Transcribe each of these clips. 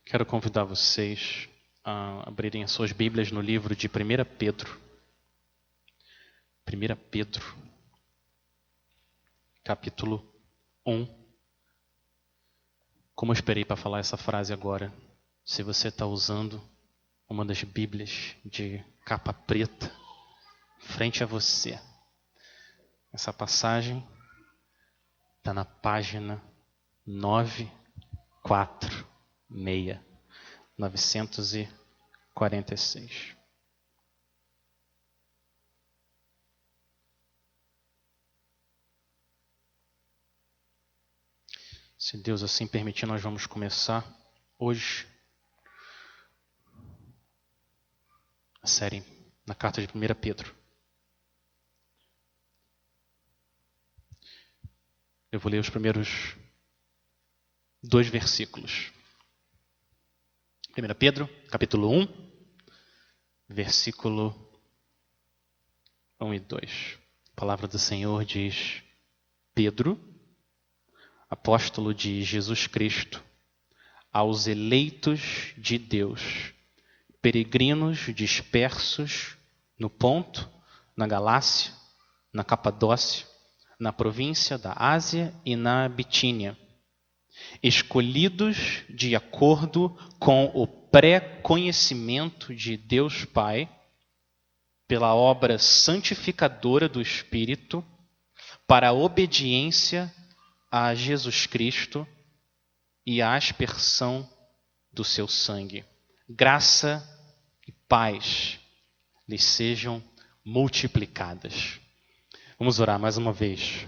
Quero convidar vocês a abrirem as suas Bíblias no livro de 1 Pedro. 1 Pedro, capítulo 1. Como eu esperei para falar essa frase agora, se você está usando uma das Bíblias de capa preta, frente a você, essa passagem está na página 946. Se Deus assim permitir, nós vamos começar hoje a série na carta de 1 Pedro. Eu vou ler os primeiros 2 versículos. 1 Pedro, capítulo 1, versículo 1 e 2. A palavra do Senhor diz: Pedro, apóstolo de Jesus Cristo, aos eleitos de Deus, peregrinos dispersos no Ponto, na Galácia, na Capadócia, na província da Ásia e na Bitínia, escolhidos de acordo com o pré-conhecimento de Deus Pai, pela obra santificadora do Espírito, para a obediência a Jesus Cristo e a aspersão do seu sangue. Graça e paz lhes sejam multiplicadas. Vamos orar mais uma vez.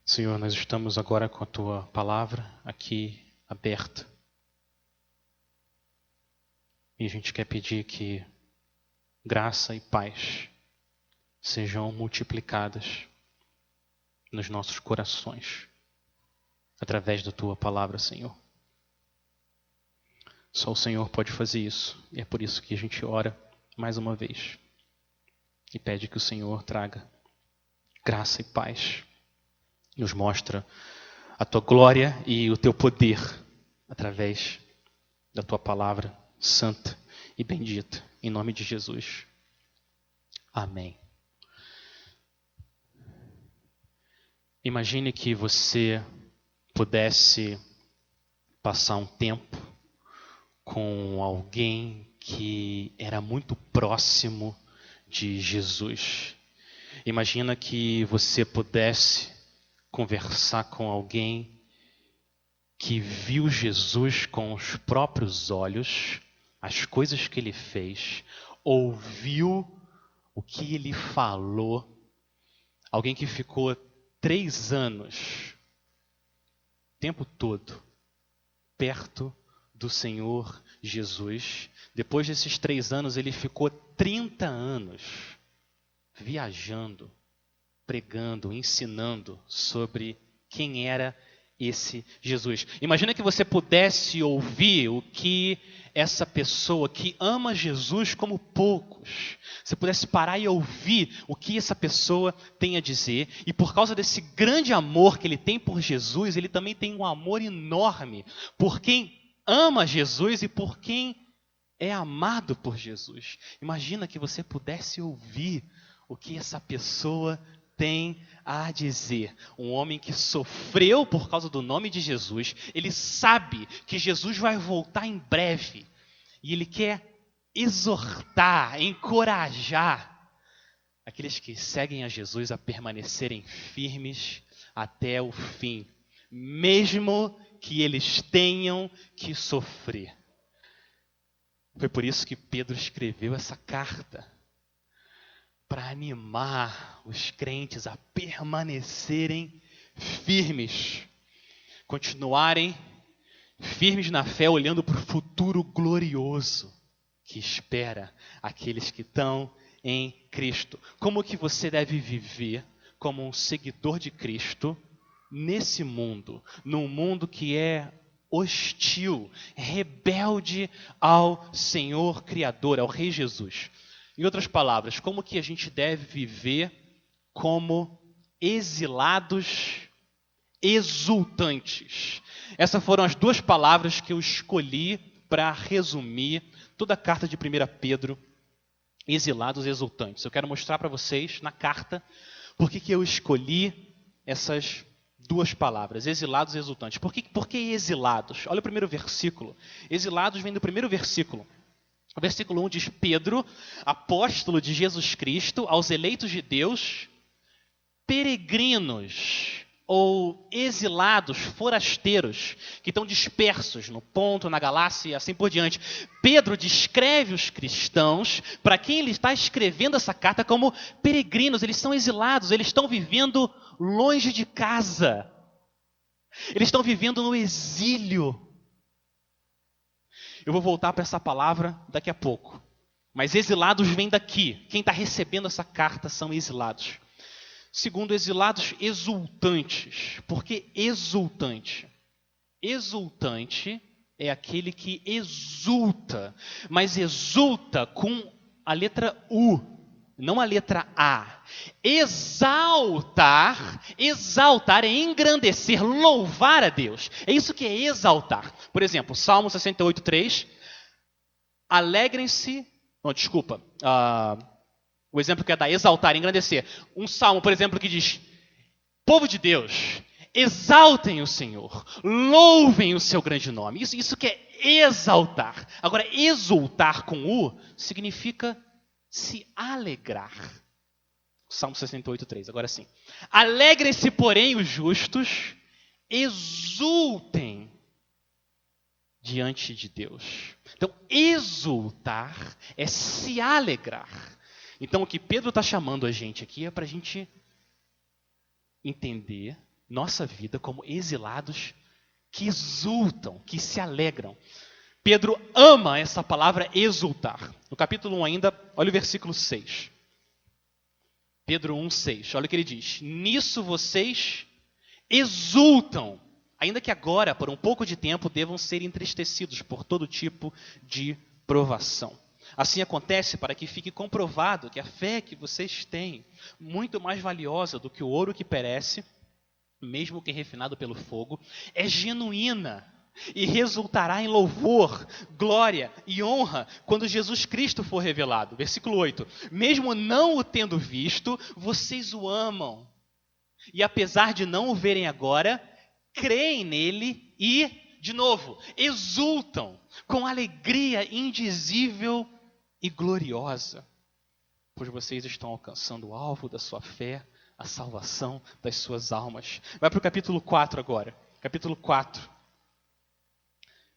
Senhor, nós estamos agora com a Tua palavra aqui aberta. E a gente quer pedir que graça e paz sejam multiplicadas nos nossos corações, através da Tua palavra, Senhor. Só o Senhor pode fazer isso, e é por isso que a gente ora mais uma vez e pede que o Senhor traga graça e paz, nos mostra a Tua glória e o Teu poder através da Tua palavra santa e bendita, em nome de Jesus. Amém. Imagine que você pudesse passar um tempo com alguém que era muito próximo de Jesus. Imagina que você pudesse conversar com alguém que viu Jesus com os próprios olhos, as coisas que ele fez, ouviu o que ele falou. Alguém que ficou 3 anos, o tempo todo, perto do Senhor Jesus. Depois desses 3 anos, ele ficou 30 anos viajando, pregando, ensinando sobre quem era esse Jesus. Imagina que você pudesse ouvir o que essa pessoa que ama Jesus como poucos, você pudesse parar e ouvir o que essa pessoa tem a dizer, e por causa desse grande amor que ele tem por Jesus, ele também tem um amor enorme por quem ama Jesus e por quem é amado por Jesus. Imagina que você pudesse ouvir o que essa pessoa tem a dizer. Um homem que sofreu por causa do nome de Jesus, ele sabe que Jesus vai voltar em breve e ele quer exortar, encorajar aqueles que seguem a Jesus a permanecerem firmes até o fim, mesmo que eles tenham que sofrer. Foi por isso que Pedro escreveu essa carta, para animar os crentes a permanecerem firmes, continuarem firmes na fé, olhando para o futuro glorioso que espera aqueles que estão em Cristo. Como que você deve viver como um seguidor de Cristo nesse mundo, num mundo que é hostil, rebelde ao Senhor Criador, ao Rei Jesus? Em outras palavras, como que a gente deve viver como exilados exultantes. Essas foram as duas palavras que eu escolhi para resumir toda a carta de 1 Pedro, exilados exultantes. Eu quero mostrar para vocês na carta por que eu escolhi essas duas palavras, exilados exultantes. Por que exilados? Olha o primeiro versículo. Exilados vem do primeiro versículo. O versículo 1 diz: Pedro, apóstolo de Jesus Cristo, aos eleitos de Deus, peregrinos ou exilados, forasteiros, que estão dispersos no Ponto, na Galácia e assim por diante. Pedro descreve os cristãos, para quem ele está escrevendo essa carta, como peregrinos. Eles são exilados, eles estão vivendo longe de casa. Eles estão vivendo no exílio. Eu vou voltar para essa palavra daqui a pouco. Mas exilados vem daqui. Quem está recebendo essa carta são exilados. Segundo, exilados exultantes. Por que exultante? Exultante é aquele que exulta, mas exulta com a letra U, não a letra A. Exaltar é engrandecer, louvar a Deus. É isso que é exaltar. Por exemplo, Salmo 68:3. Alegrem-se... o exemplo que é dar exaltar, engrandecer. Um salmo, por exemplo, que diz: povo de Deus, exaltem o Senhor, louvem o seu grande nome. Isso que é exaltar. Agora, exultar com U significa se alegrar. Salmo 68:3, agora sim. Alegrem-se, porém, os justos, exultem diante de Deus. Então, exultar é se alegrar. Então, o que Pedro está chamando a gente aqui é para a gente entender nossa vida como exilados que exultam, que se alegram. Pedro ama essa palavra exultar. No capítulo 1 ainda, olha o versículo 6. Pedro 1:6, olha o que ele diz: nisso vocês exultam, ainda que agora, por um pouco de tempo, devam ser entristecidos por todo tipo de provação. Assim acontece para que fique comprovado que a fé que vocês têm, muito mais valiosa do que o ouro que perece, mesmo que refinado pelo fogo, é genuína e resultará em louvor, glória e honra quando Jesus Cristo for revelado. Versículo 8. Mesmo não o tendo visto, vocês o amam. E apesar de não o verem agora, creem nele e, de novo, exultam com alegria indizível e gloriosa, pois vocês estão alcançando o alvo da sua fé, a salvação das suas almas. Vai para o capítulo 4 agora. Capítulo 4.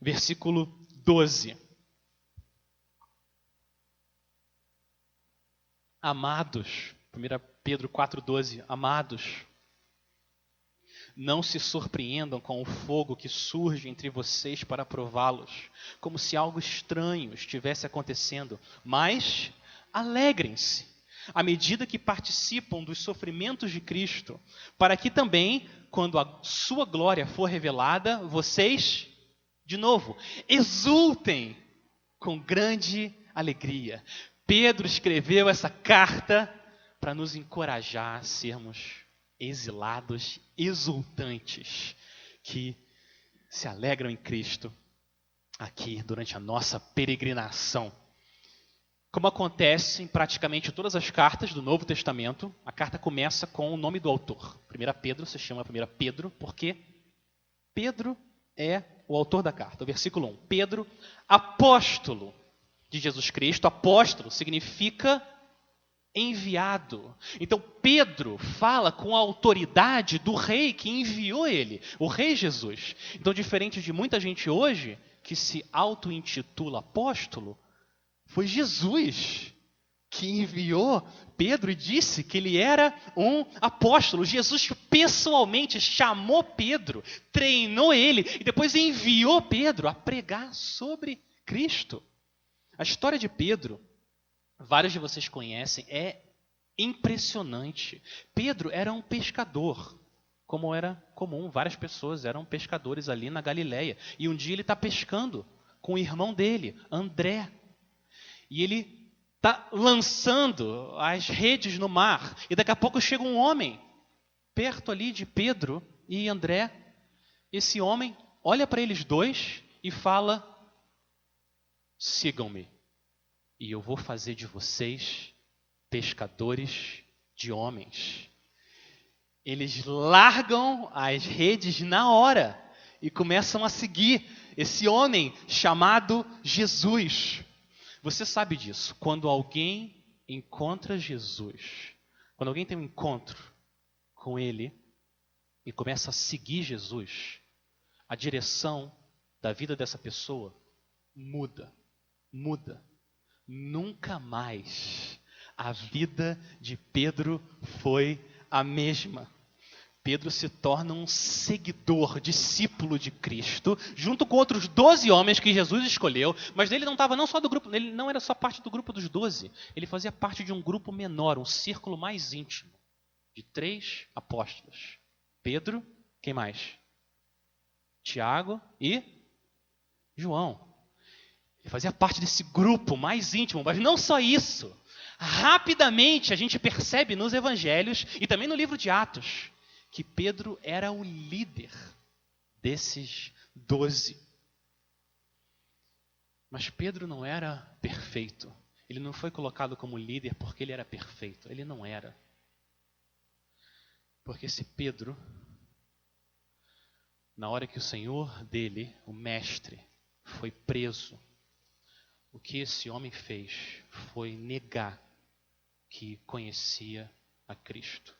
Versículo 12. Amados, 1 Pedro 4:12, amados, não se surpreendam com o fogo que surge entre vocês para prová-los, como se algo estranho estivesse acontecendo, mas alegrem-se à medida que participam dos sofrimentos de Cristo, para que também, quando a sua glória for revelada, vocês, de novo, exultem com grande alegria. Pedro escreveu essa carta para nos encorajar a sermos exilados, exultantes, que se alegram em Cristo aqui durante a nossa peregrinação. Como acontece em praticamente todas as cartas do Novo Testamento, a carta começa com o nome do autor. 1 Pedro se chama 1 Pedro porque Pedro é o autor da carta. O versículo 1. Pedro, apóstolo de Jesus Cristo. Apóstolo significa enviado. Então Pedro fala com a autoridade do rei que enviou ele, o rei Jesus. Então, diferente de muita gente hoje que se auto-intitula apóstolo, foi Jesus que enviou Pedro e disse que ele era um apóstolo. Jesus pessoalmente chamou Pedro, treinou ele e depois enviou Pedro a pregar sobre Cristo. A história de Pedro, vários de vocês conhecem, é impressionante. Pedro era um pescador, como era comum, várias pessoas eram pescadores ali na Galileia. E um dia ele está pescando com o irmão dele, André. E ele está lançando as redes no mar. E daqui a pouco chega um homem perto ali de Pedro e André, esse homem olha para eles dois e fala: sigam-me, e eu vou fazer de vocês pescadores de homens. Eles largam as redes na hora e começam a seguir esse homem chamado Jesus. Você sabe disso. Quando alguém encontra Jesus, quando alguém tem um encontro com ele e começa a seguir Jesus, a direção da vida dessa pessoa muda. Nunca mais a vida de Pedro foi a mesma. Pedro se torna um seguidor, discípulo de Cristo, junto com outros 12 homens que Jesus escolheu, mas ele não estava não só do grupo, ele não era só parte do grupo dos 12, ele fazia parte de um grupo menor, um círculo mais íntimo, de 3 apóstolos. Pedro, quem mais? Tiago e João. Ele fazia parte desse grupo mais íntimo, mas não só isso. Rapidamente a gente percebe nos evangelhos e também no livro de Atos que Pedro era o líder desses 12. Mas Pedro não era perfeito. Ele não foi colocado como líder porque ele era perfeito. Ele não era. Porque esse Pedro, na hora que o Senhor dele, o mestre, foi preso, o que esse homem fez foi negar que conhecia a Cristo.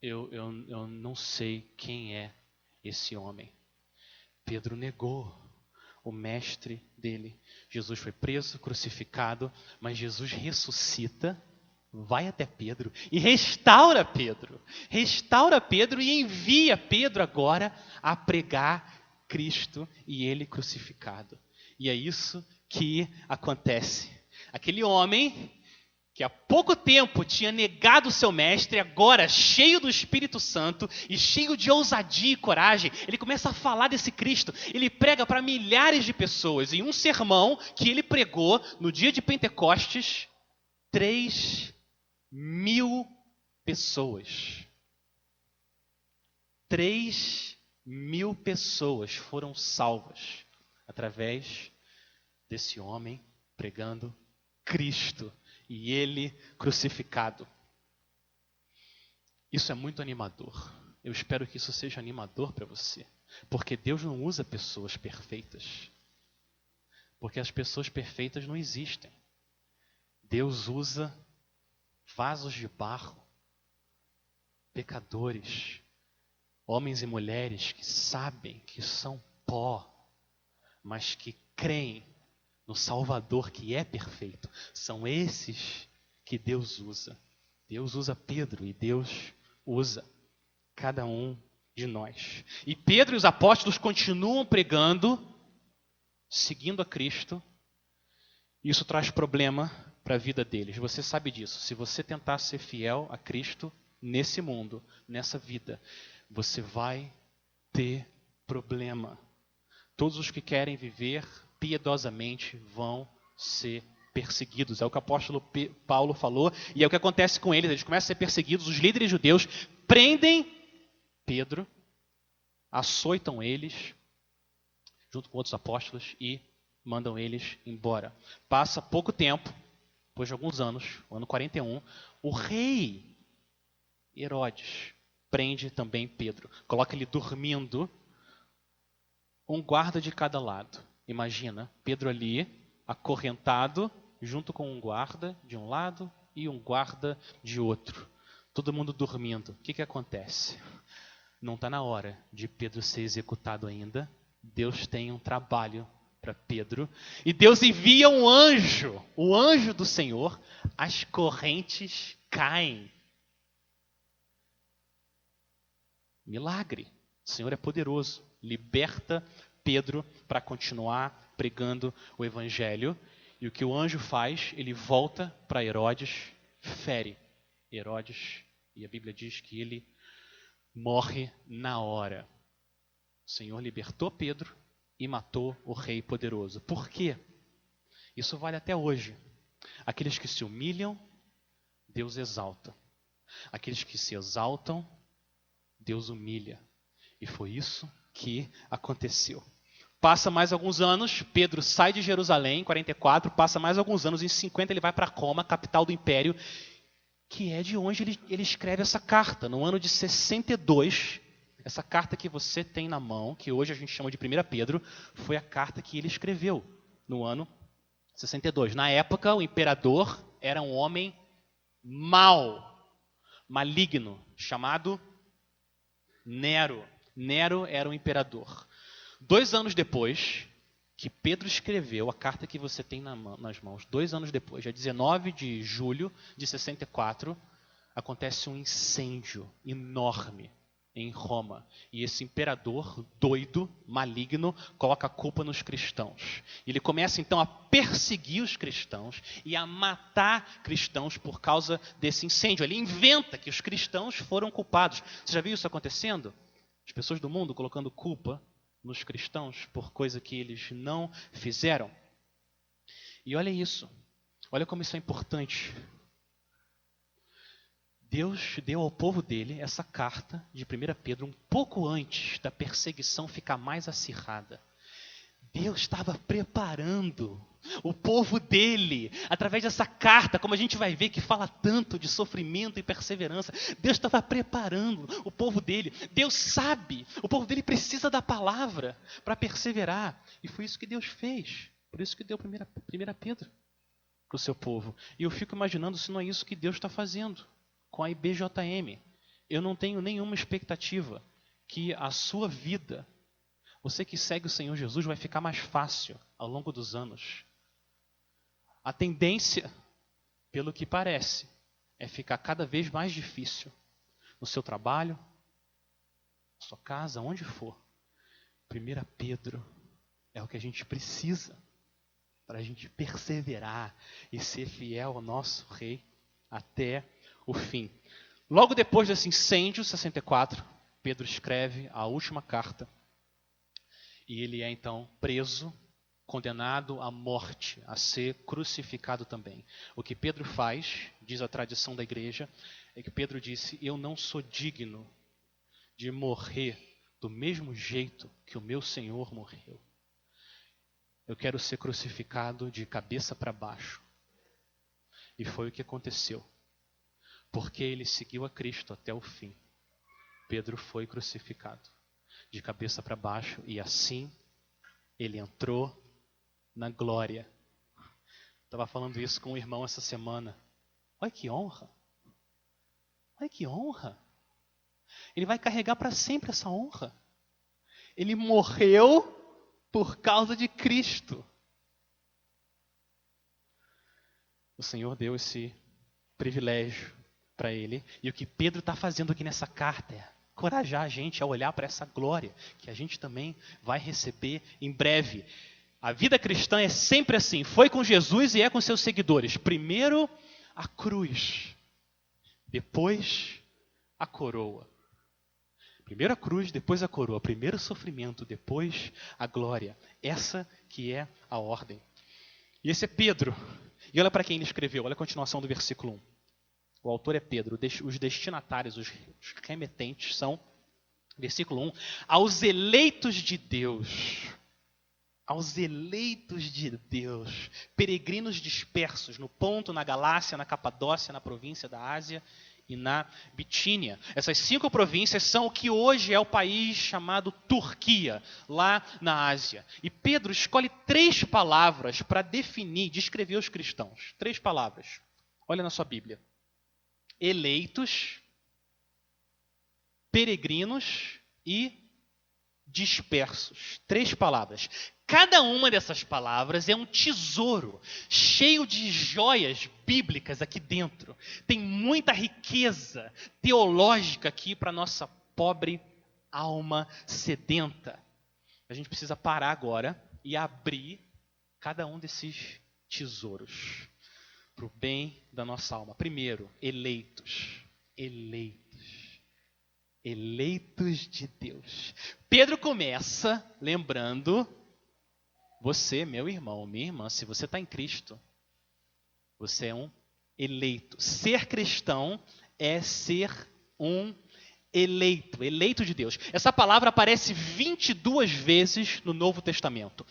Eu não sei quem é esse homem. Pedro negou o mestre dele. Jesus foi preso, crucificado, mas Jesus ressuscita, vai até Pedro e restaura Pedro. Restaura Pedro e envia Pedro agora a pregar Cristo e ele crucificado. E é isso que acontece. Aquele homem que há pouco tempo tinha negado o seu mestre, agora cheio do Espírito Santo e cheio de ousadia e coragem, ele começa a falar desse Cristo. Ele prega para milhares de pessoas. Em um sermão que ele pregou no dia de Pentecostes, 3.000 pessoas. 3.000 pessoas foram salvas através desse homem pregando Cristo e ele crucificado. Isso é muito animador. Eu espero que isso seja animador para você, porque Deus não usa pessoas perfeitas, porque as pessoas perfeitas não existem. Deus usa vasos de barro, pecadores, homens e mulheres que sabem que são pó, mas que creem no Salvador que é perfeito. São esses que Deus usa. Deus usa Pedro e Deus usa cada um de nós. E Pedro e os apóstolos continuam pregando, seguindo a Cristo. Isso traz problema para a vida deles. Você sabe disso. Se você tentar ser fiel a Cristo nesse mundo, nessa vida, você vai ter problema. Todos os que querem viver piedosamente vão ser perseguidos. É o que o apóstolo Paulo falou e é o que acontece com eles. Eles começam a ser perseguidos. Os líderes judeus prendem Pedro, açoitam eles, junto com outros apóstolos, e mandam eles embora. Passa pouco tempo, depois de alguns anos, o ano 41, o rei Herodes prende também Pedro. Coloca ele dormindo, um guarda de cada lado. Imagina, Pedro ali, acorrentado, junto com um guarda de um lado e um guarda de outro. Todo mundo dormindo. O que acontece? Não está na hora de Pedro ser executado ainda. Deus tem um trabalho para Pedro. E Deus envia um anjo, o anjo do Senhor. As correntes caem. Milagre. O Senhor é poderoso. Liberta Pedro para continuar pregando o evangelho. E o que o anjo faz? Ele volta para Herodes, fere Herodes. E a Bíblia diz que ele morre na hora. O Senhor libertou Pedro e matou o rei poderoso. Por quê? Isso vale até hoje. Aqueles que se humilham, Deus exalta. Aqueles que se exaltam, Deus humilha. E foi isso que aconteceu. Passa mais alguns anos, Pedro sai de Jerusalém, em 44, passa mais alguns anos, em 50 ele vai para Roma, capital do império, que é de onde ele escreve essa carta. No ano de 62, essa carta que você tem na mão, que hoje a gente chama de 1 Pedro, foi a carta que ele escreveu no ano 62. Na época, o imperador era um homem mau, maligno, chamado Nero. Nero era o imperador. 2 anos depois que Pedro escreveu a carta que você tem nas mãos, 2 anos depois, dia 19 de julho de 64, acontece um incêndio enorme em Roma. E esse imperador doido, maligno, coloca a culpa nos cristãos. Ele começa então a perseguir os cristãos e a matar cristãos por causa desse incêndio. Ele inventa que os cristãos foram culpados. Você já viu isso acontecendo? As pessoas do mundo colocando culpa nos cristãos por coisa que eles não fizeram. E olha isso. Olha como isso é importante. Deus deu ao povo dele essa carta de 1 Pedro um pouco antes da perseguição ficar mais acirrada. Deus estava preparando o povo dele, através dessa carta, como a gente vai ver que fala tanto de sofrimento e perseverança. Deus estava preparando o povo dele. Deus sabe, o povo dele precisa da palavra para perseverar. E foi isso que Deus fez. Por isso que deu 1 Pedro para o seu povo. E eu fico imaginando se não é isso que Deus está fazendo com a IBJM. Eu não tenho nenhuma expectativa que a sua vida, você que segue o Senhor Jesus, vai ficar mais fácil ao longo dos anos. A tendência, pelo que parece, é ficar cada vez mais difícil no seu trabalho, na sua casa, onde for. 1 Pedro é o que a gente precisa para a gente perseverar e ser fiel ao nosso Rei até o fim. Logo depois desse incêndio, 64, Pedro escreve a última carta. E ele é então preso, condenado à morte, a ser crucificado também. O que Pedro faz, diz a tradição da igreja, é que Pedro disse: eu não sou digno de morrer do mesmo jeito que o meu Senhor morreu. Eu quero ser crucificado de cabeça para baixo. E foi o que aconteceu. Porque ele seguiu a Cristo até o fim. Pedro foi crucificado de cabeça para baixo e assim ele entrou na glória. Estava falando isso com um irmão essa semana. Olha que honra. Olha que honra. Ele vai carregar para sempre essa honra. Ele morreu por causa de Cristo. O Senhor deu esse privilégio para ele. E o que Pedro está fazendo aqui nessa carta é encorajar a gente a olhar para essa glória que a gente também vai receber em breve. A vida cristã é sempre assim. Foi com Jesus e é com seus seguidores. Primeiro a cruz, depois a coroa. Primeiro a cruz, depois a coroa. Primeiro o sofrimento, depois a glória. Essa que é a ordem. E esse é Pedro. E olha para quem ele escreveu. Olha a continuação do versículo 1. O autor é Pedro. Os destinatários, os remetentes são, versículo 1, aos eleitos de Deus. Aos eleitos de Deus, peregrinos dispersos no Ponto, na Galácia, na Capadócia, na província da Ásia e na Bitínia. Essas 5 províncias são o que hoje é o país chamado Turquia, lá na Ásia. E Pedro escolhe 3 palavras para definir, descrever os cristãos. 3 palavras. Olha na sua Bíblia. Eleitos, peregrinos e dispersos. 3 palavras. Cada uma dessas palavras é um tesouro cheio de joias bíblicas aqui dentro. Tem muita riqueza teológica aqui para nossa pobre alma sedenta. A gente precisa parar agora e abrir cada um desses tesouros para o bem da nossa alma. Primeiro, eleitos. Eleitos. Eleitos de Deus. Pedro começa lembrando: você, meu irmão, minha irmã, se você está em Cristo, você é um eleito. Ser cristão é ser um eleito, eleito de Deus. Essa palavra aparece 22 vezes no Novo Testamento.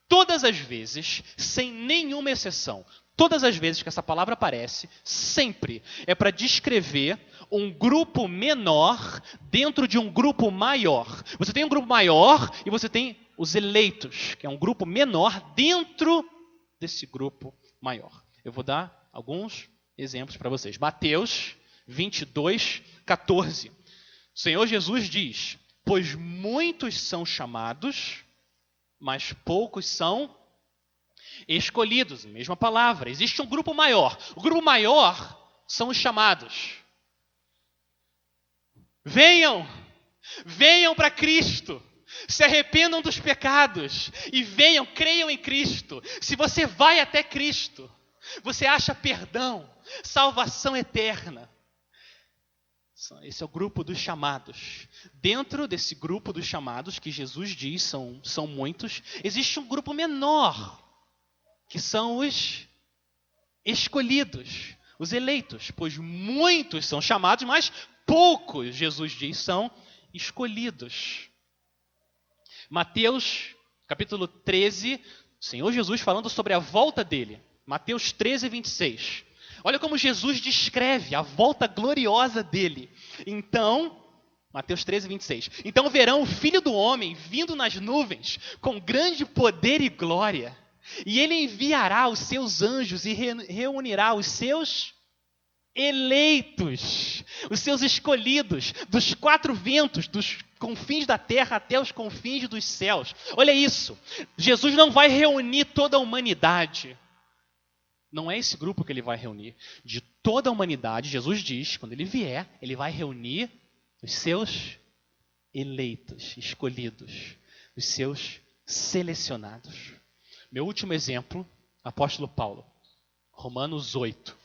Todas as vezes, sem nenhuma exceção, todas as vezes que essa palavra aparece, sempre é para descrever um grupo menor dentro de um grupo maior. Você tem um grupo maior e você tem os eleitos, que é um grupo menor dentro desse grupo maior. Eu vou dar alguns exemplos para vocês. Mateus 22, 14. O Senhor Jesus diz: pois muitos são chamados, mas poucos são escolhidos. Mesma palavra. Existe um grupo maior. O grupo maior são os chamados. Venham para Cristo. Se arrependam dos pecados e venham, creiam em Cristo. Se você vai até Cristo, você acha perdão, salvação eterna. Esse é o grupo dos chamados. Dentro desse grupo dos chamados, que Jesus diz são muitos, existe um grupo menor, que são os escolhidos, os eleitos. Pois muitos são chamados, mas poucos, Jesus diz, são escolhidos. Mateus, capítulo 13, o Senhor Jesus falando sobre a volta dele. Mateus 13, 26. Olha como Jesus descreve a volta gloriosa dele. Então, Mateus 13, 26. Então verão o Filho do Homem vindo nas nuvens com grande poder e glória. E ele enviará os seus anjos e reunirá os seus eleitos, os seus escolhidos, dos quatro ventos, dos confins da terra até os confins dos céus. Olha isso. Jesus não vai reunir toda a humanidade. Não é esse grupo que ele vai reunir. De toda a humanidade, Jesus diz, quando ele vier, ele vai reunir os seus eleitos, escolhidos, os seus selecionados. Meu último exemplo, apóstolo Paulo, Romanos 8,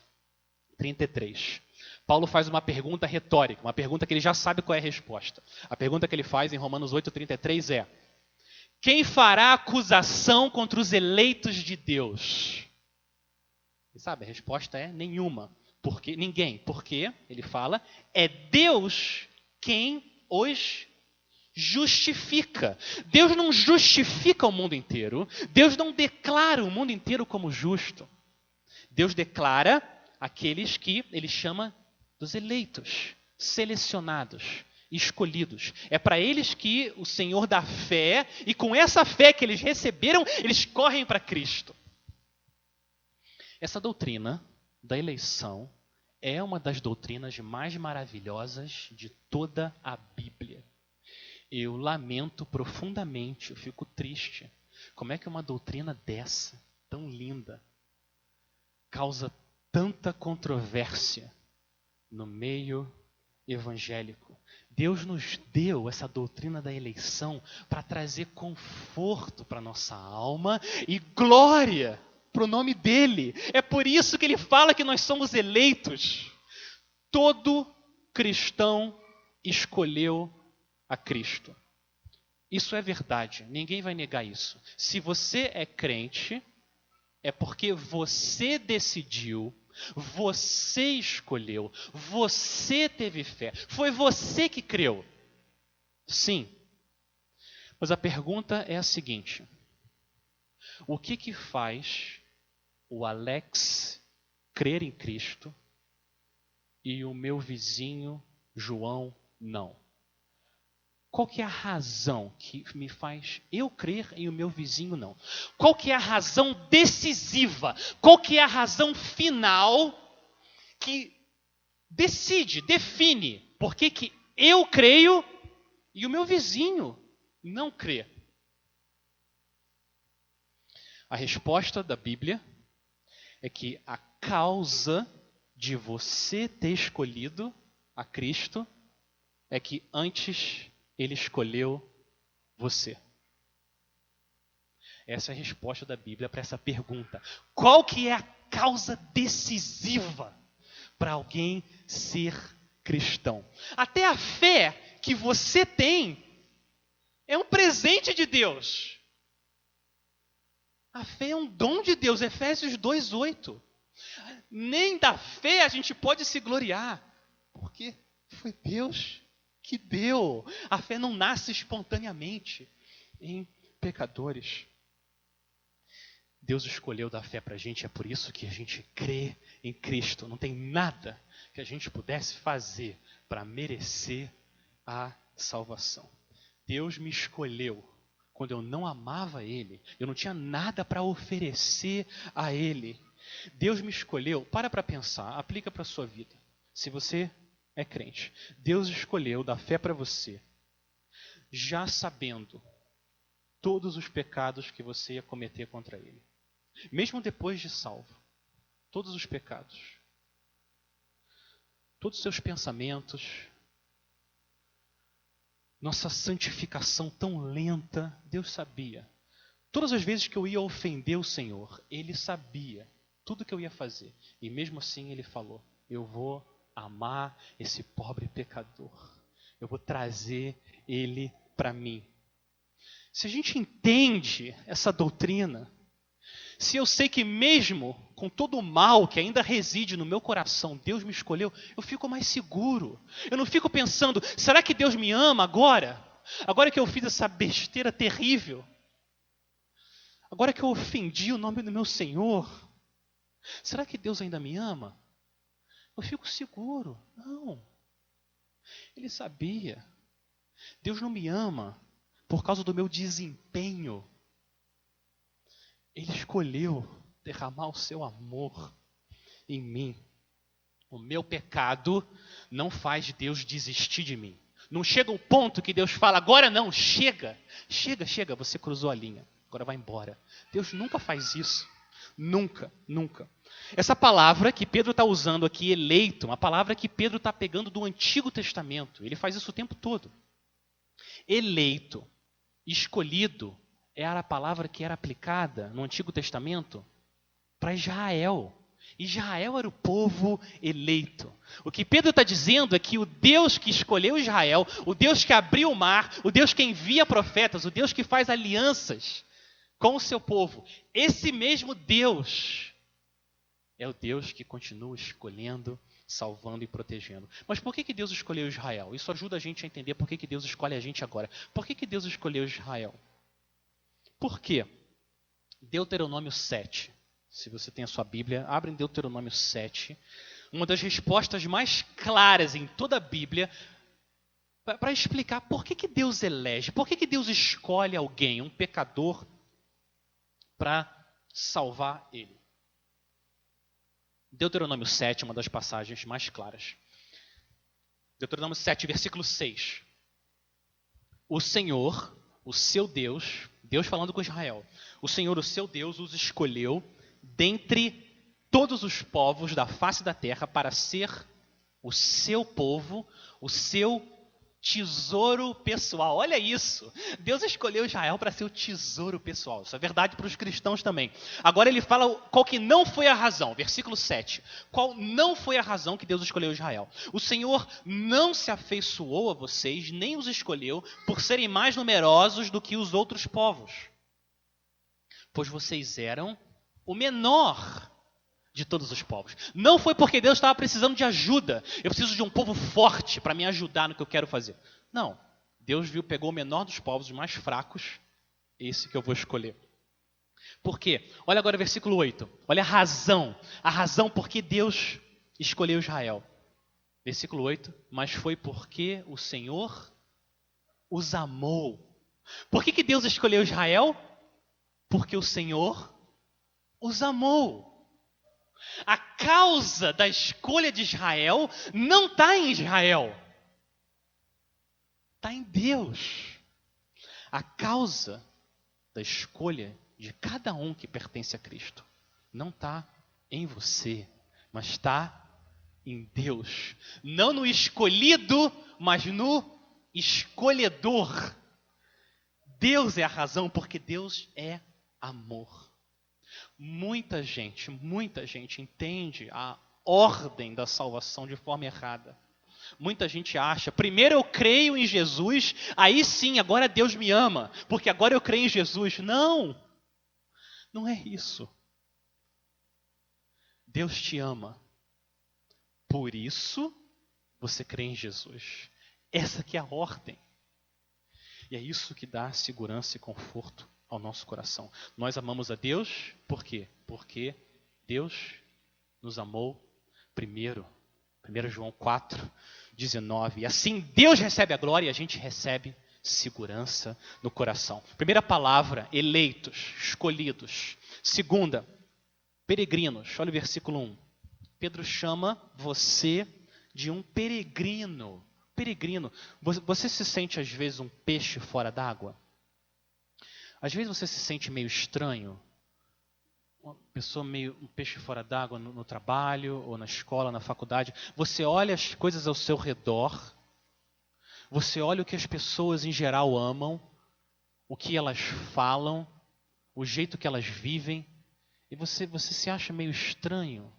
33. Paulo faz uma pergunta retórica, uma pergunta que ele já sabe qual é a resposta. A pergunta que ele faz em Romanos 8, 33 é: quem fará acusação contra os eleitos de Deus? E sabe, a resposta é nenhuma. Porque, ninguém. Porque, ele fala, é Deus quem os justifica. Deus não justifica o mundo inteiro. Deus não declara o mundo inteiro como justo. Deus declara aqueles que ele chama dos eleitos, selecionados, escolhidos. É para eles que o Senhor dá fé, e com essa fé que eles receberam, eles correm para Cristo. Essa doutrina da eleição é uma das doutrinas mais maravilhosas de toda a Bíblia. Eu lamento profundamente, eu fico triste. Como é que uma doutrina dessa, tão linda, causa tanta controvérsia no meio evangélico? Deus nos deu essa doutrina da eleição para trazer conforto para nossa alma e glória para o nome dele. É por isso que ele fala que nós somos eleitos. Todo cristão escolheu a Cristo. Isso é verdade, ninguém vai negar isso. Se você é crente, é porque você decidiu, você escolheu, você teve fé, foi você que creu. Sim. Mas a pergunta é a seguinte: o que faz o Alex crer em Cristo e o meu vizinho João não? Qual que é a razão que me faz eu crer e o meu vizinho não? Qual que é a razão decisiva? Qual que é a razão final que decide, define por que eu creio e o meu vizinho não crê? A resposta da Bíblia é que a causa de você ter escolhido a Cristo é que antes ele escolheu você. Essa é a resposta da Bíblia para essa pergunta. Qual que é a causa decisiva para alguém ser cristão? Até a fé que você tem é um presente de Deus. A fé é um dom de Deus, Efésios 2:8. Nem da fé a gente pode se gloriar, porque foi Deus que deu. A fé não nasce espontaneamente em pecadores. Deus escolheu dar fé para a gente, é por isso que a gente crê em Cristo. Não tem nada que a gente pudesse fazer para merecer a salvação. Deus me escolheu quando eu não amava Ele, eu não tinha nada para oferecer a Ele. Deus me escolheu, para pensar, aplica para a sua vida. Se você é crente, Deus escolheu dar fé para você, já sabendo todos os pecados que você ia cometer contra Ele. Mesmo depois de salvo, todos os pecados, todos os seus pensamentos, nossa santificação tão lenta, Deus sabia. Todas as vezes que eu ia ofender o Senhor, Ele sabia tudo que eu ia fazer. E mesmo assim Ele falou, eu vou amar esse pobre pecador. Eu vou trazer ele para mim. Se a gente entende essa doutrina, se eu sei que mesmo com todo o mal que ainda reside no meu coração, Deus me escolheu, eu fico mais seguro. Eu não fico pensando, será que Deus me ama agora? Agora que eu fiz essa besteira terrível? Agora que eu ofendi o nome do meu Senhor? Será que Deus ainda me ama? Eu fico seguro. Não. Ele sabia. Deus não me ama por causa do meu desempenho. Ele escolheu derramar o seu amor em mim. O meu pecado não faz Deus desistir de mim. Não chega o ponto que Deus fala, agora não, chega. Chega, você cruzou a linha. Agora vai embora. Deus nunca faz isso. Nunca. Essa palavra que Pedro está usando aqui, eleito, uma palavra que Pedro está pegando do Antigo Testamento. Ele faz isso o tempo todo. Eleito, escolhido, era a palavra que era aplicada no Antigo Testamento para Israel. Israel era o povo eleito. O que Pedro está dizendo é que o Deus que escolheu Israel, o Deus que abriu o mar, o Deus que envia profetas, o Deus que faz alianças com o seu povo, esse mesmo Deus é o Deus que continua escolhendo, salvando e protegendo. Mas por que Deus escolheu Israel? Isso ajuda a gente a entender por que Deus escolhe a gente agora. Por que Deus escolheu Israel? Por quê? Deuteronômio 7. Se você tem a sua Bíblia, abre em Deuteronômio 7. Uma das respostas mais claras em toda a Bíblia para explicar por que Deus elege, por que Deus escolhe alguém, um pecador, para salvar ele. Deuteronômio 7, uma das passagens mais claras. Deuteronômio 7, versículo 6. O Senhor, o seu Deus, Deus falando com Israel, o Senhor, o seu Deus, os escolheu dentre todos os povos da face da terra para ser o seu povo, o seu tesouro pessoal. Olha isso. Deus escolheu Israel para ser o tesouro pessoal. Isso é verdade para os cristãos também. Agora ele fala qual que não foi a razão. Versículo 7. Qual não foi a razão que Deus escolheu Israel? O Senhor não se afeiçoou a vocês, nem os escolheu por serem mais numerosos do que os outros povos. Pois vocês eram o menor de todos os povos. Não foi porque Deus estava precisando de ajuda. Eu preciso de um povo forte para me ajudar no que eu quero fazer. Não. Deus pegou o menor dos povos, os mais fracos, esse que eu vou escolher. Por quê? Olha agora o versículo 8. Olha a razão. A razão por que Deus escolheu Israel. Versículo 8. Mas foi porque o Senhor os amou. Por que Deus escolheu Israel? Porque o Senhor os amou. A causa da escolha de Israel não está em Israel. Está em Deus. A causa da escolha de cada um que pertence a Cristo não está em você, mas está em Deus. Não no escolhido, mas no escolhedor. Deus é a razão, porque Deus é amor. Muita gente entende a ordem da salvação de forma errada. Muita gente acha, primeiro eu creio em Jesus, aí sim, agora Deus me ama, porque agora eu creio em Jesus. Não, não é isso. Deus te ama. Por isso, você crê em Jesus. Essa que é a ordem. E é isso que dá segurança e conforto ao nosso coração. Nós amamos a Deus, por quê? Porque Deus nos amou primeiro. 1 João 4:19. E assim Deus recebe a glória e a gente recebe segurança no coração. Primeira palavra, eleitos, escolhidos. Segunda, peregrinos. Olha o versículo 1. Pedro chama você de um peregrino. Peregrino. Você se sente às vezes um peixe fora d'água? Às vezes você se sente meio estranho? Uma pessoa meio um peixe fora d'água no trabalho, ou na escola, na faculdade. Você olha as coisas ao seu redor, você olha o que as pessoas em geral amam, o que elas falam, o jeito que elas vivem, e você se acha meio estranho.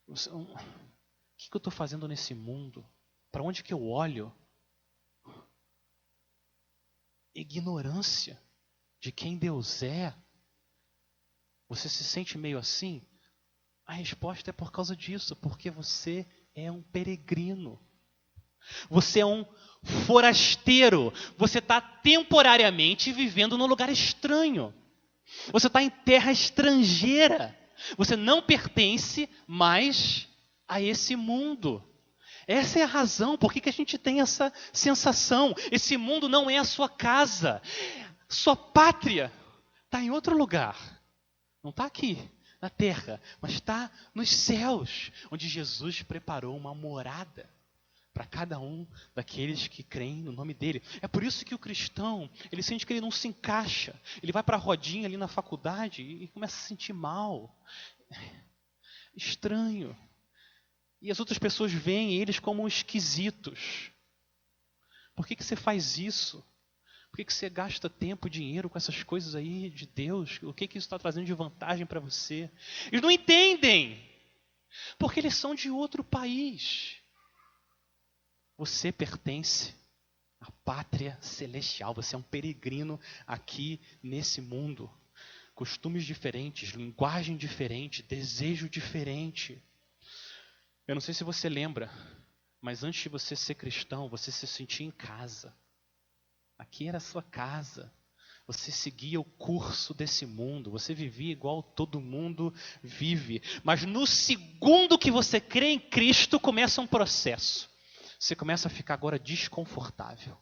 O que eu estou fazendo nesse mundo? Para onde que eu olho? Ignorância de quem Deus é. Você se sente meio assim? A resposta é por causa disso, porque você é um peregrino. Você é um forasteiro. Você está temporariamente vivendo num lugar estranho. Você está em terra estrangeira. Você não pertence mais a esse mundo. Essa é a razão por que a gente tem essa sensação. Esse mundo não é a sua casa. Sua pátria está em outro lugar. Não está aqui, na terra, mas está nos céus, onde Jesus preparou uma morada para cada um daqueles que creem no nome dele. É por isso que o cristão, ele sente que ele não se encaixa. Ele vai para a rodinha ali na faculdade e começa a se sentir mal, estranho. E as outras pessoas veem eles como esquisitos. Por que você faz isso? Por que você gasta tempo e dinheiro com essas coisas aí de Deus? O que isso está trazendo de vantagem para você? Eles não entendem, porque eles são de outro país. Você pertence à pátria celestial. Você é um peregrino aqui nesse mundo. Costumes diferentes, linguagem diferente, desejo diferente. Eu não sei se você lembra, mas antes de você ser cristão, você se sentia em casa. Aqui era a sua casa. Você seguia o curso desse mundo. Você vivia igual todo mundo vive. Mas no segundo que você crê em Cristo, começa um processo. Você começa a ficar agora desconfortável.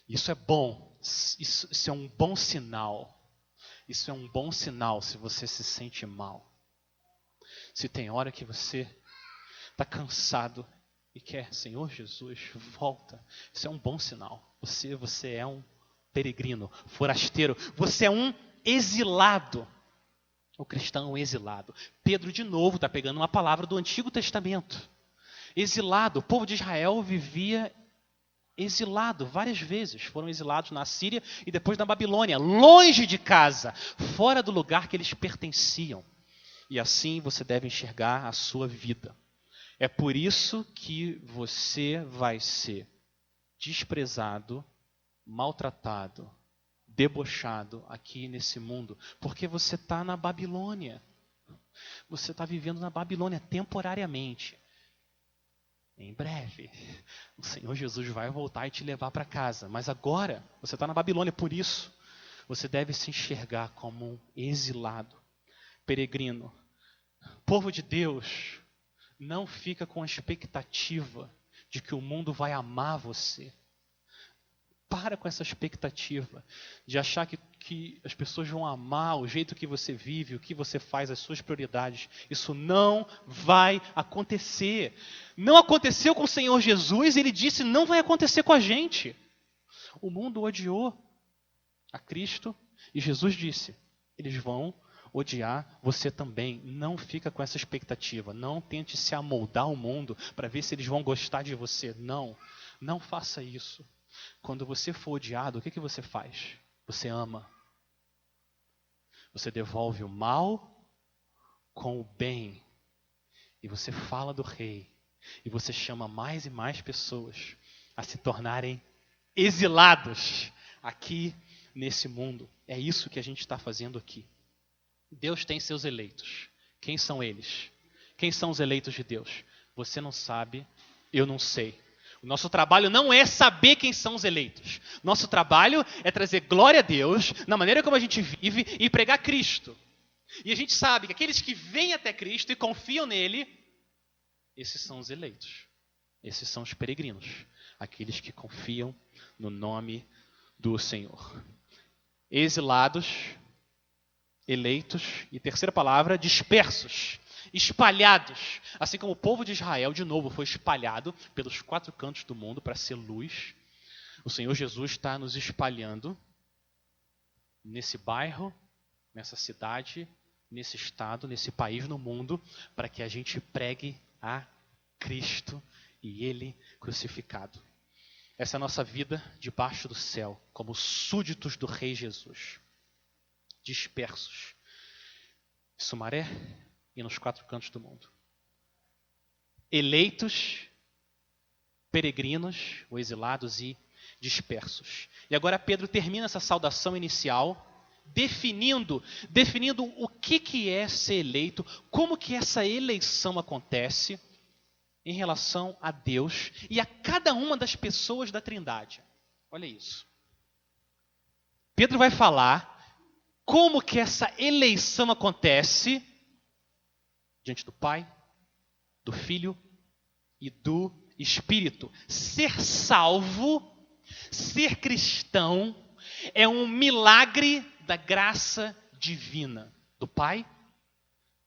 Isso é bom. Isso é um bom sinal. Isso é um bom sinal se você se sente mal. Se tem hora que você está cansado e quer, Senhor Jesus, volta. Isso é um bom sinal. Você é um peregrino, forasteiro. Você é um exilado. O cristão é um exilado. Pedro, de novo, está pegando uma palavra do Antigo Testamento. Exilado. O povo de Israel vivia exilado várias vezes. Foram exilados na Síria e depois na Babilônia. Longe de casa. Fora do lugar que eles pertenciam. E assim você deve enxergar a sua vida. É por isso que você vai ser desprezado, maltratado, debochado aqui nesse mundo, porque você está na Babilônia. Você está vivendo na Babilônia temporariamente. Em breve, o Senhor Jesus vai voltar e te levar para casa. Mas agora, você está na Babilônia, por isso, você deve se enxergar como um exilado, peregrino. Povo de Deus, não fica com a expectativa de que o mundo vai amar você. Para com essa expectativa de achar que as pessoas vão amar o jeito que você vive, o que você faz, as suas prioridades. Isso não vai acontecer. Não aconteceu com o Senhor Jesus, ele disse, não vai acontecer com a gente. O mundo odiou a Cristo e Jesus disse, eles vão odiar você também. Não fica com essa expectativa. Não tente se amoldar ao mundo para ver se eles vão gostar de você. Não, não faça isso. Quando você for odiado, o que você faz? Você ama. Você devolve o mal com o bem. E você fala do rei. E você chama mais e mais pessoas a se tornarem exilados aqui nesse mundo. É isso que a gente está fazendo aqui. Deus tem seus eleitos. Quem são eles? Quem são os eleitos de Deus? Você não sabe, eu não sei. O nosso trabalho não é saber quem são os eleitos. Nosso trabalho é trazer glória a Deus na maneira como a gente vive e pregar Cristo. E a gente sabe que aqueles que vêm até Cristo e confiam nele, esses são os eleitos. Esses são os peregrinos. Aqueles que confiam no nome do Senhor. Exilados, eleitos e terceira palavra, dispersos, espalhados. Assim como o povo de Israel, de novo, foi espalhado pelos 4 cantos do mundo para ser luz. O Senhor Jesus está nos espalhando nesse bairro, nessa cidade, nesse estado, nesse país, no mundo, para que a gente pregue a Cristo e Ele crucificado. Essa é a nossa vida debaixo do céu, como súditos do Rei Jesus, dispersos em Sumaré e nos 4 cantos do mundo. Eleitos, peregrinos, ou exilados e dispersos. E agora Pedro termina essa saudação inicial definindo o que é ser eleito, como que essa eleição acontece em relação a Deus e a cada uma das pessoas da Trindade. Olha isso. Pedro vai falar como que essa eleição acontece diante do Pai, do Filho e do Espírito. Ser salvo, ser cristão, é um milagre da graça divina do Pai,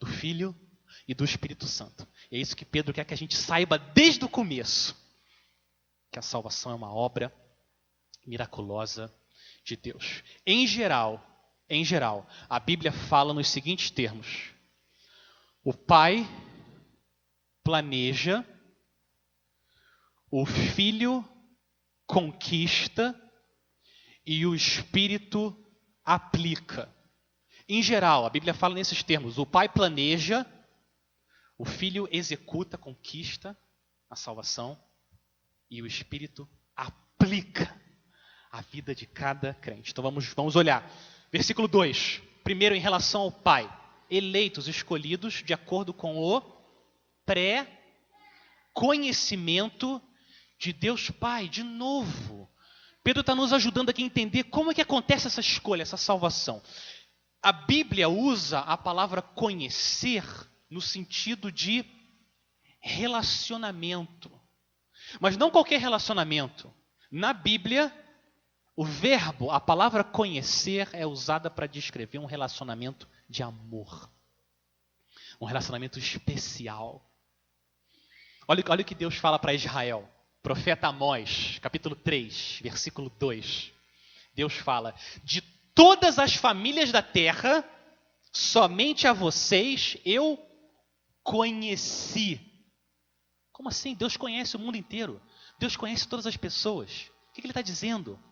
do Filho e do Espírito Santo. E é isso que Pedro quer que a gente saiba desde o começo, que a salvação é uma obra miraculosa de Deus. Em geral, a Bíblia fala nos seguintes termos: o Pai planeja, o Filho conquista e o Espírito aplica. Em geral, a Bíblia fala nesses termos: o Pai planeja, o Filho executa, conquista a salvação e o Espírito aplica a vida de cada crente. Então vamos olhar. Versículo 2. Primeiro, em relação ao Pai. Eleitos, escolhidos de acordo com o pré-conhecimento de Deus Pai. De novo, Pedro está nos ajudando aqui a entender como é que acontece essa escolha, essa salvação. A Bíblia usa a palavra conhecer no sentido de relacionamento. Mas não qualquer relacionamento. Na Bíblia, o verbo, a palavra conhecer, é usada para descrever um relacionamento de amor. Um relacionamento especial. Olha o que Deus fala para Israel. Profeta Amós, capítulo 3, versículo 2. Deus fala: de todas as famílias da terra, somente a vocês eu conheci. Como assim? Deus conhece o mundo inteiro. Deus conhece todas as pessoas. O que ele está dizendo?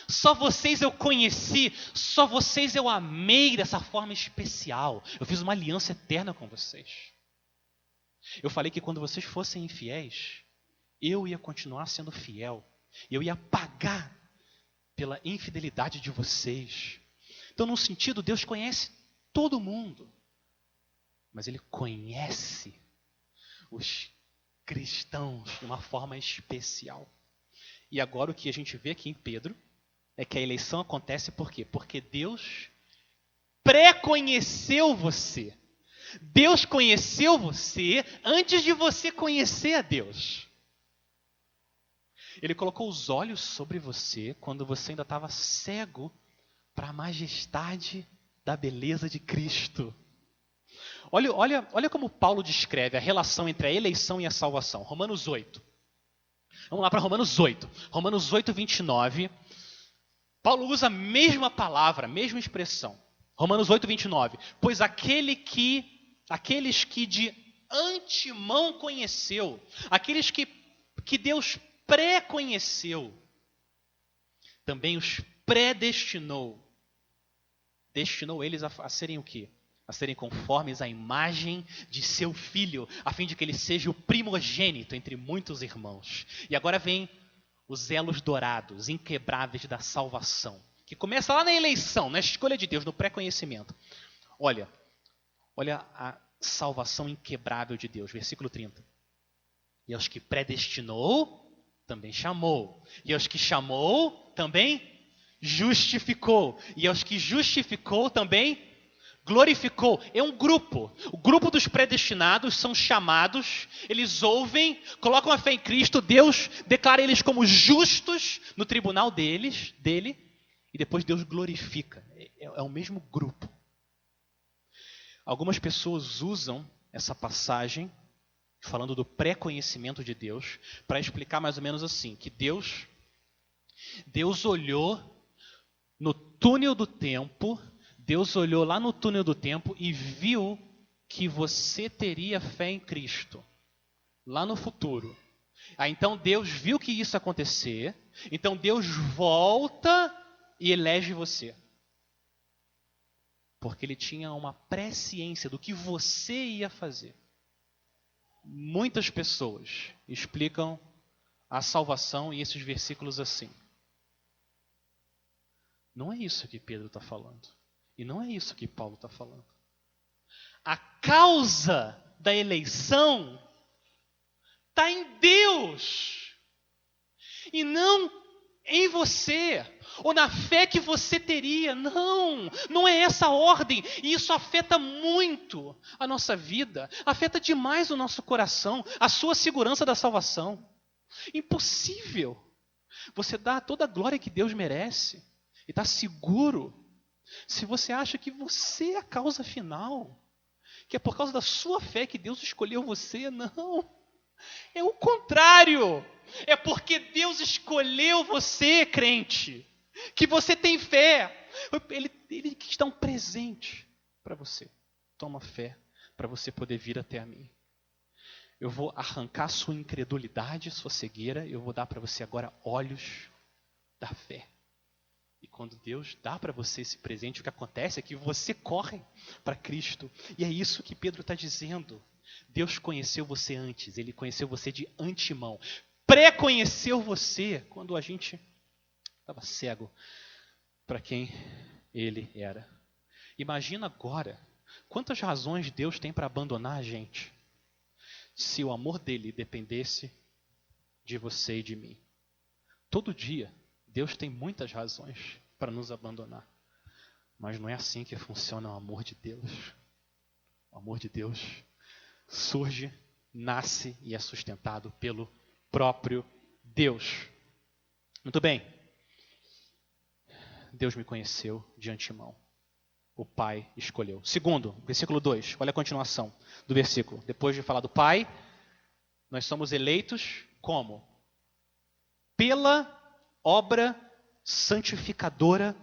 Só vocês eu conheci, só vocês eu amei dessa forma especial. Eu fiz uma aliança eterna com vocês. Eu falei que quando vocês fossem infiéis, eu ia continuar sendo fiel. Eu ia pagar pela infidelidade de vocês. Então, num sentido, Deus conhece todo mundo. Mas Ele conhece os cristãos de uma forma especial. E agora o que a gente vê aqui em Pedro é que a eleição acontece por quê? Porque Deus pré-conheceu você. Deus conheceu você antes de você conhecer a Deus. Ele colocou os olhos sobre você quando você ainda estava cego para a majestade da beleza de Cristo. Olha como Paulo descreve a relação entre a eleição e a salvação. Romanos 8. Vamos lá para Romanos 8. Romanos 8, 29. Paulo usa a mesma palavra, a mesma expressão. Romanos 8, 29. Pois aqueles que de antemão conheceu, aqueles que Deus pré-conheceu, também os predestinou. Destinou eles a serem o quê? A serem conformes à imagem de seu filho, a fim de que ele seja o primogênito entre muitos irmãos. E agora vem os elos dourados, inquebráveis da salvação, que começa lá na eleição, na escolha de Deus, no pré-conhecimento. Olha a salvação inquebrável de Deus, versículo 30. E aos que predestinou, também chamou. E aos que chamou, também justificou. E aos que justificou, também glorificou. É um grupo. O grupo dos predestinados são chamados, eles ouvem, colocam a fé em Cristo, Deus declara eles como justos no tribunal dele, e depois Deus glorifica. É o mesmo grupo. Algumas pessoas usam essa passagem, falando do pré-conhecimento de Deus, para explicar mais ou menos assim, que Deus olhou no túnel do tempo, Deus olhou lá no túnel do tempo e viu que você teria fé em Cristo, lá no futuro. Aí então Deus viu que isso ia acontecer, então Deus volta e elege você. Porque ele tinha uma presciência do que você ia fazer. Muitas pessoas explicam a salvação e esses versículos assim. Não é isso que Pedro está falando. E não é isso que Paulo está falando. A causa da eleição está em Deus. E não em você. Ou na fé que você teria. Não é essa a ordem. E isso afeta muito a nossa vida. Afeta demais o nosso coração. A sua segurança da salvação. Impossível você dar toda a glória que Deus merece. E está seguro. Se você acha que você é a causa final. Que é por causa da sua fé que Deus escolheu você. Não. É o contrário. É porque Deus escolheu você, crente. Que você tem fé. Ele quis dar um presente para você. Toma fé para você poder vir até a mim. Eu vou arrancar sua incredulidade, sua cegueira. Eu vou dar para você agora olhos da fé. E quando Deus dá para você esse presente, o que acontece é que você corre para Cristo. E é isso que Pedro está dizendo. Deus conheceu você antes. Ele conheceu você de antemão. Pré-conheceu você quando a gente estava cego para quem ele era. Imagina agora quantas razões Deus tem para abandonar a gente. Se o amor dele dependesse de você e de mim. Todo dia, Deus tem muitas razões para nos abandonar. Mas não é assim que funciona o amor de Deus. O amor de Deus surge, nasce e é sustentado pelo próprio Deus. Muito bem. Deus me conheceu de antemão. O Pai escolheu. Segundo, versículo 2. Olha a continuação do versículo. Depois de falar do Pai, nós somos eleitos como? Pela obra santificadora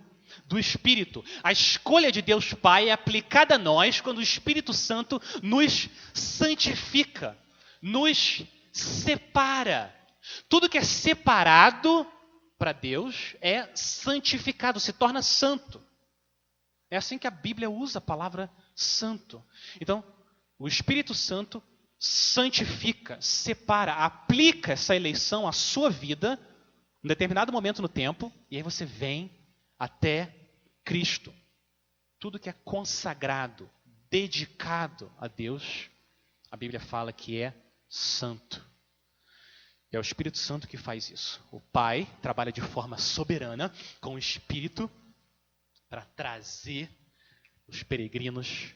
do Espírito. A escolha de Deus Pai é aplicada a nós quando o Espírito Santo nos santifica, nos separa. Tudo que é separado para Deus é santificado, se torna santo. É assim que a Bíblia usa a palavra santo. Então, o Espírito Santo santifica, separa, aplica essa eleição à sua vida em um determinado momento no tempo, e aí você vem até Cristo. Tudo que é consagrado, dedicado a Deus, a Bíblia fala que é santo. É o Espírito Santo que faz isso. O Pai trabalha de forma soberana com o Espírito para trazer os peregrinos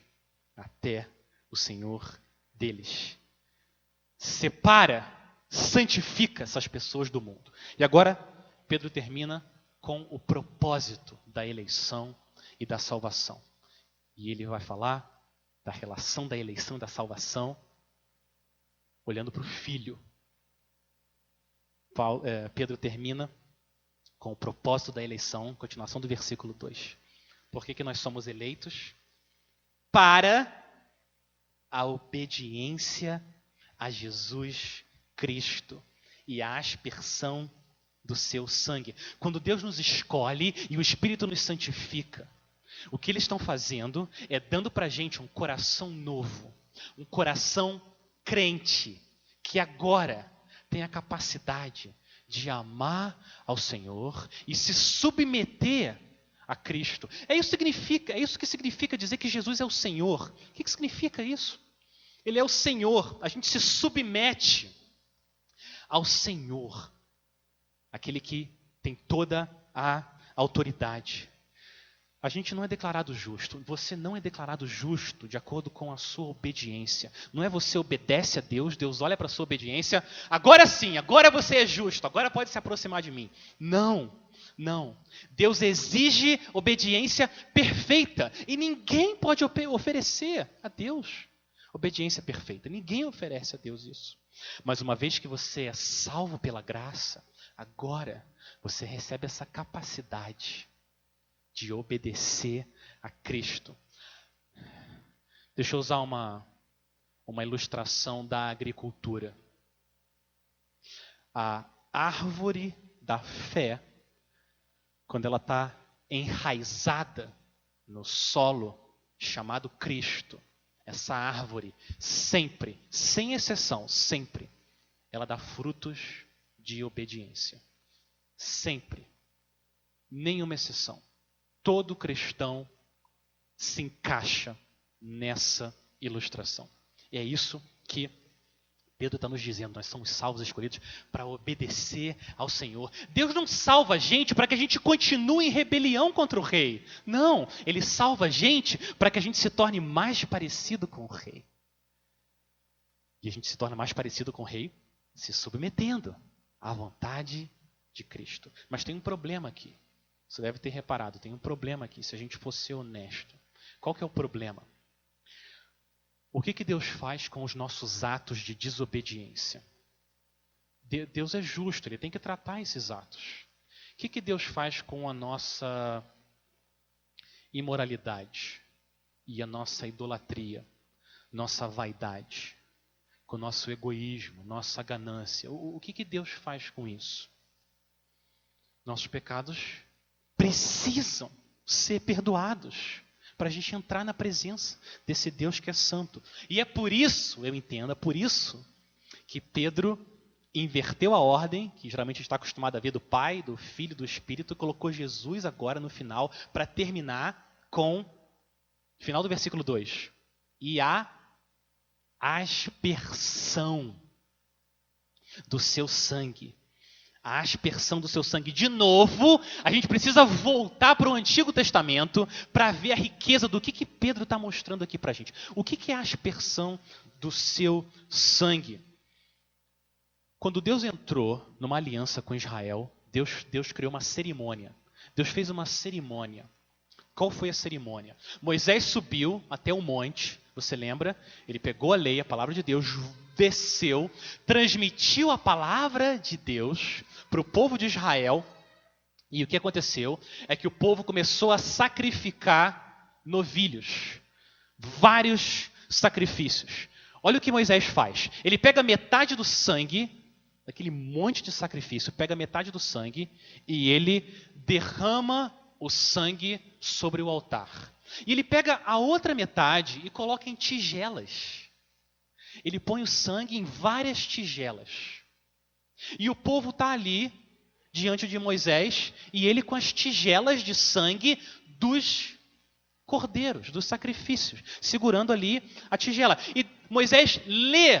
até o Senhor deles. Separa, santifica essas pessoas do mundo. E agora, Pedro termina com o propósito da eleição e da salvação. E ele vai falar da relação da eleição e da salvação olhando para o Filho. Pedro termina com o propósito da eleição, continuação do versículo 2. Por que nós somos eleitos? Para a obediência a Jesus Cristo e a aspersão do seu sangue. Quando Deus nos escolhe e o Espírito nos santifica, o que eles estão fazendo é dando para a gente um coração novo, um coração crente, que agora tem a capacidade de amar ao Senhor e se submeter a Cristo. É isso que significa dizer que Jesus é o Senhor. O que significa isso? Ele é o Senhor. A gente se submete ao Senhor aquele que tem toda a autoridade. A gente não é declarado justo. Você não é declarado justo de acordo com a sua obediência. Não é você obedece a Deus, Deus olha para a sua obediência, agora sim, agora você é justo, agora pode se aproximar de mim. Não, não. Deus exige obediência perfeita e ninguém pode oferecer a Deus obediência perfeita. Ninguém oferece a Deus isso. Mas uma vez que você é salvo pela graça, agora você recebe essa capacidade de obedecer a Cristo. Deixa eu usar uma ilustração da agricultura. A árvore da fé, quando ela está enraizada no solo chamado Cristo, essa árvore sempre, sem exceção, sempre, ela dá frutos de obediência. Sempre. Nenhuma exceção. Todo cristão se encaixa nessa ilustração. E é isso que Pedro está nos dizendo. Nós somos salvos, escolhidos para obedecer ao Senhor. Deus não salva a gente para que a gente continue em rebelião contra o rei. Não, Ele salva a gente para que a gente se torne mais parecido com o rei. E a gente se torna mais parecido com o rei se submetendo à vontade de Cristo. Mas tem um problema aqui. Você deve ter reparado, tem um problema aqui, se a gente for ser honesto. Qual que é o problema? O que Deus faz com os nossos atos de desobediência? Deus é justo, Ele tem que tratar esses atos. O que Deus faz com a nossa imoralidade e a nossa idolatria, nossa vaidade, com o nosso egoísmo, nossa ganância? O que Deus faz com isso? Nossos pecados precisam ser perdoados para a gente entrar na presença desse Deus que é santo. E é por isso, eu entendo, é por isso que Pedro inverteu a ordem, que geralmente a gente está acostumado a ver do Pai, do Filho, do Espírito, e colocou Jesus agora no final para terminar com, final do versículo 2, e a aspersão do seu sangue. A aspersão do seu sangue. De novo, a gente precisa voltar para o Antigo Testamento para ver a riqueza do que Pedro está mostrando aqui para a gente. O que é a aspersão do seu sangue? Quando Deus entrou numa aliança com Israel, Deus criou uma cerimônia. Deus fez uma cerimônia. Qual foi a cerimônia? Moisés subiu até o monte, você lembra? Ele pegou a lei, a palavra de Deus, desceu, transmitiu a palavra de Deus para o povo de Israel. E o que aconteceu é que o povo começou a sacrificar novilhos. Vários sacrifícios. Olha o que Moisés faz. Ele pega metade do sangue, daquele monte de sacrifício, pega metade do sangue e ele derrama o sangue sobre o altar. E ele pega a outra metade e coloca em tigelas. Ele põe o sangue em várias tigelas. E o povo está ali, diante de Moisés, e ele com as tigelas de sangue dos cordeiros, dos sacrifícios, segurando ali a tigela. E Moisés lê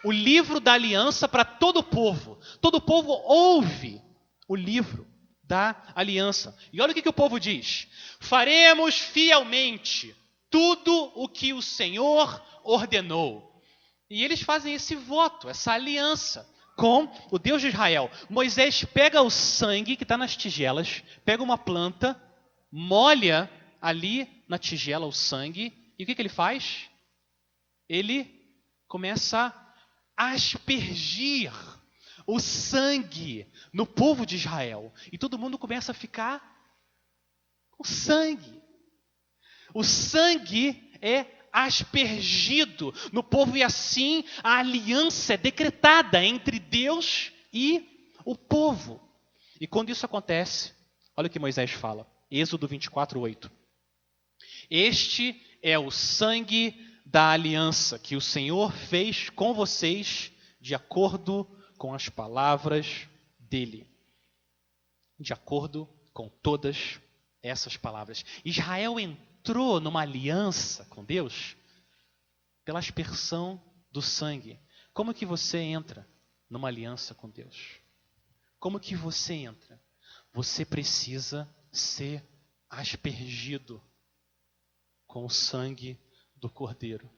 o livro da aliança para todo o povo. Todo o povo ouve o livro da aliança. E olha o que o povo diz: faremos fielmente tudo o que o Senhor ordenou. E eles fazem esse voto, essa aliança com o Deus de Israel. Moisés pega o sangue que está nas tigelas, pega uma planta, molha ali na tigela o sangue, e o que ele faz? Ele começa a aspergir o sangue no povo de Israel. E todo mundo começa a ficar com sangue. O sangue é aspergido no povo e assim a aliança é decretada entre Deus e o povo. E quando isso acontece, olha o que Moisés fala. Êxodo 24:8. Este é o sangue da aliança que o Senhor fez com vocês de acordo com as palavras dele. De acordo com todas essas palavras. Israel entrou numa aliança com Deus pela aspersão do sangue. Como que você entra numa aliança com Deus? Como que você entra? Você precisa ser aspergido com o sangue do Cordeiro.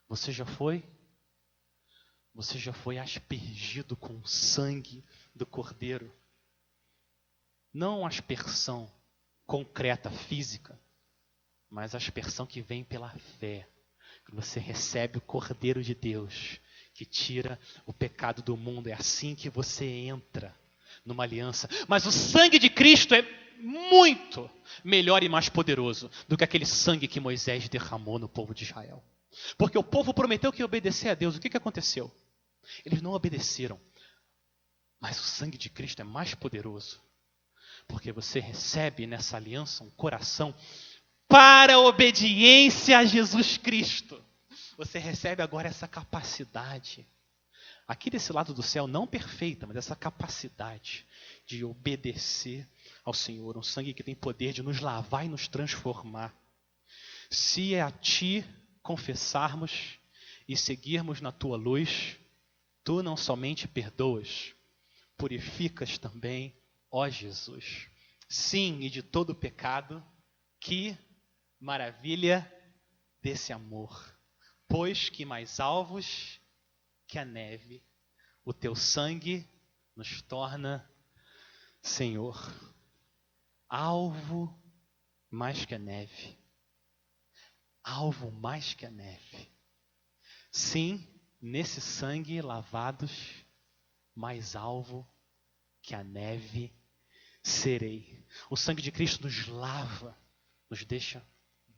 Você já foi? Você já foi aspergido com o sangue do Cordeiro? Não aspersão concreta, física, mas a aspersão que vem pela fé. Que você recebe o Cordeiro de Deus, que tira o pecado do mundo. É assim que você entra numa aliança. Mas o sangue de Cristo é muito melhor e mais poderoso do que aquele sangue que Moisés derramou no povo de Israel. Porque o povo prometeu que ia obedecer a Deus. O que aconteceu? Eles não obedeceram. Mas o sangue de Cristo é mais poderoso. Porque você recebe nessa aliança um coração para a obediência a Jesus Cristo. Você recebe agora essa capacidade. Aqui desse lado do céu, não perfeita, mas essa capacidade de obedecer ao Senhor. Um sangue que tem poder de nos lavar e nos transformar. Se a Ti confessarmos e seguirmos na Tua luz, Tu não somente perdoas, purificas também, ó Jesus. Sim, e de todo pecado, que maravilha desse amor. Pois que mais alvos que a neve, o Teu sangue nos torna, Senhor, alvo mais que a neve. Alvo mais que a neve. Sim, nesse sangue lavados, mais alvo que a neve serei. O sangue de Cristo nos lava, nos deixa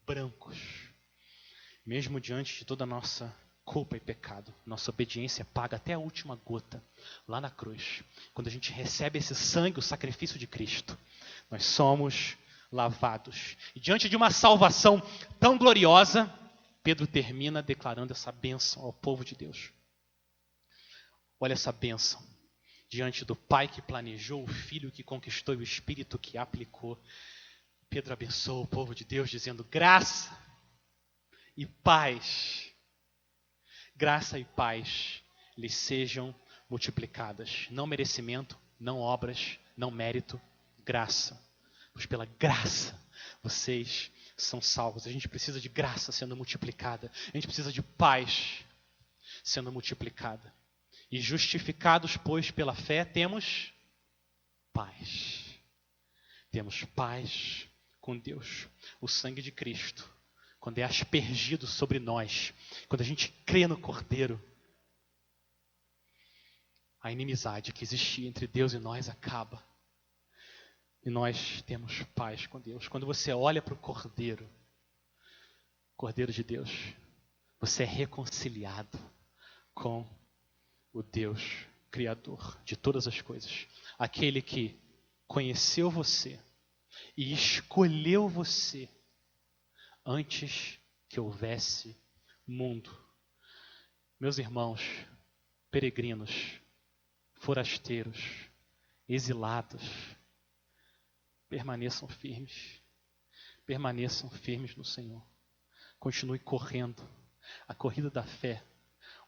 brancos. Mesmo diante de toda a nossa culpa e pecado, nossa obediência paga até a última gota, lá na cruz. Quando a gente recebe esse sangue, o sacrifício de Cristo, nós somos lavados. E diante de uma salvação tão gloriosa, Pedro termina declarando essa bênção ao povo de Deus. Olha essa bênção. Diante do Pai que planejou, o Filho que conquistou e o Espírito que aplicou. Pedro abençoa o povo de Deus dizendo: graça e paz. Graça e paz lhes sejam multiplicadas. Não merecimento, não obras, não mérito, graça. Pois pela graça vocês são salvos. A gente precisa de graça sendo multiplicada. A gente precisa de paz sendo multiplicada. E justificados, pois, pela fé, temos paz. Temos paz com Deus. O sangue de Cristo, quando é aspergido sobre nós, quando a gente crê no Cordeiro, a inimizade que existia entre Deus e nós acaba. E nós temos paz com Deus. Quando você olha para o Cordeiro de Deus, você é reconciliado com o Deus Criador de todas as coisas. Aquele que conheceu você e escolheu você antes que houvesse mundo. Meus irmãos, peregrinos, forasteiros, exilados, permaneçam firmes. Permaneçam firmes no Senhor. Continue correndo a corrida da fé,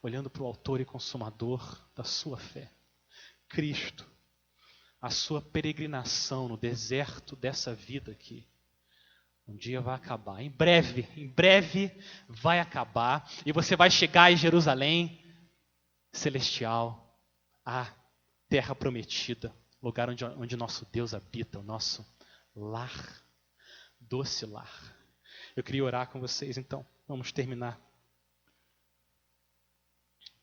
olhando para o autor e consumador da sua fé. Cristo, a sua peregrinação no deserto dessa vida aqui, um dia vai acabar. Em breve vai acabar. E você vai chegar em Jerusalém celestial, a terra prometida, lugar onde nosso Deus habita, o nosso lar, doce lar. Eu queria orar com vocês, então. Vamos terminar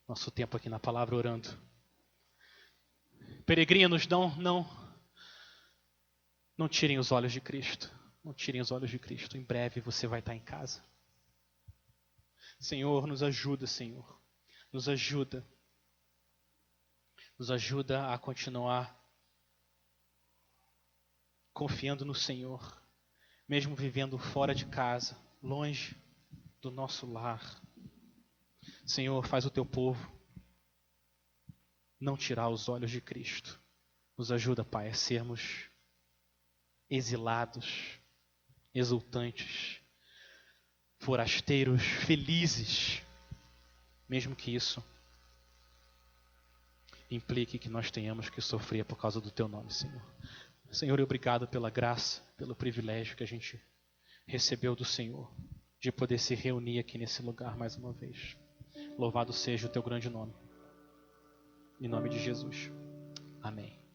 nosso tempo aqui na palavra orando. Peregrinos, não tirem os olhos de Cristo. Não tirem os olhos de Cristo. Em breve você vai estar em casa. Senhor, nos ajuda, Senhor. Nos ajuda. Nos ajuda a continuar confiando no Senhor. Mesmo vivendo fora de casa, longe do nosso lar. Senhor, faz o teu povo não tirar os olhos de Cristo. Nos ajuda, Pai, a sermos exilados, exultantes, forasteiros, felizes, mesmo que isso implique que nós tenhamos que sofrer por causa do teu nome, Senhor. Senhor, obrigado pela graça, pelo privilégio que a gente recebeu do Senhor, de poder se reunir aqui nesse lugar mais uma vez. Louvado seja o teu grande nome. Em nome de Jesus. Amém.